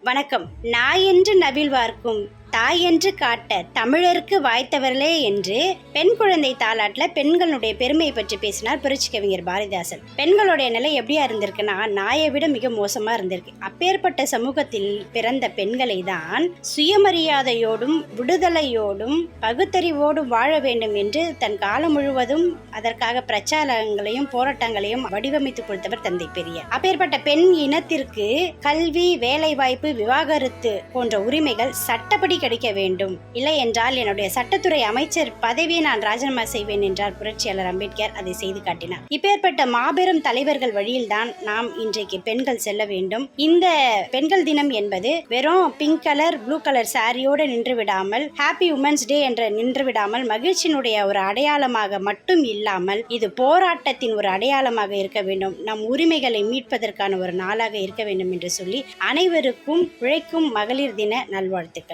வணக்கம். நாயென்று நவில்வார்க்கும் தாயென்று காட்ட தமிழருக்கு வாய்த்தவர்களே என்று பெண் குழந்தை தாலாட்டில் பெண்களுடைய பெருமையை பற்றி பேசினார் புரட்சி கவிஞர் பாரதிதாசன். பெண்களுடைய நிலை எப்படியா இருந்திருக்குன்னா நாயை விட மிக மோசமா இருந்திருக்கு. அப்பேற்பட்ட சமூகத்தில் பிறந்த பெண்களை தான் சுயமரியாதையோடும் விடுதலையோடும் பகுத்தறிவோடும் வாழ வேண்டும் என்று தன் காலம் முழுவதும் அதற்காக பிரச்சாரங்களையும் போராட்டங்களையும் வடிவமைத்து கொடுத்தவர் தந்தை பெரியார். அப்பேற்பட்ட பெண் இனத்திற்கு கல்வி, வேலை வாய்ப்பு, விவாகரத்து போன்ற உரிமைகள் சட்டப்படி கிடைக்க வேண்டும். இல்லை என்றால் என்னுடைய சட்டத்துறை அமைச்சர் பதவியை நான் ராஜினாமா செய்வேன் என்றார் புரட்சியாளர் அம்பேத்கர். அதை செய்து காட்டினார். இப்பேற்பட்ட மாபெரும் தலைவர்கள் வழியில்தான் நாம் இன்றைக்கு பெண்கள் செல்ல வேண்டும். இந்த பெண்கள் தினம் என்பது வெறும் பிங்க் கலர், ப்ளூ கலர் சாரியோடு நின்று விடாமல், ஹாப்பி உமன்ஸ் டே என்று நின்று விடாமல், மகிழ்ச்சியினுடைய ஒரு அடையாளமாக மட்டும் இல்லாமல் இது போராட்டத்தின் ஒரு அடையாளமாக இருக்க வேண்டும். நம் உரிமைகளை மீட்பதற்கான ஒரு நாளாக இருக்க வேண்டும் என்று சொல்லி அனைவருக்கும் உழைக்கும் மகளிர் தின நல்வாழ்த்துக்கள்.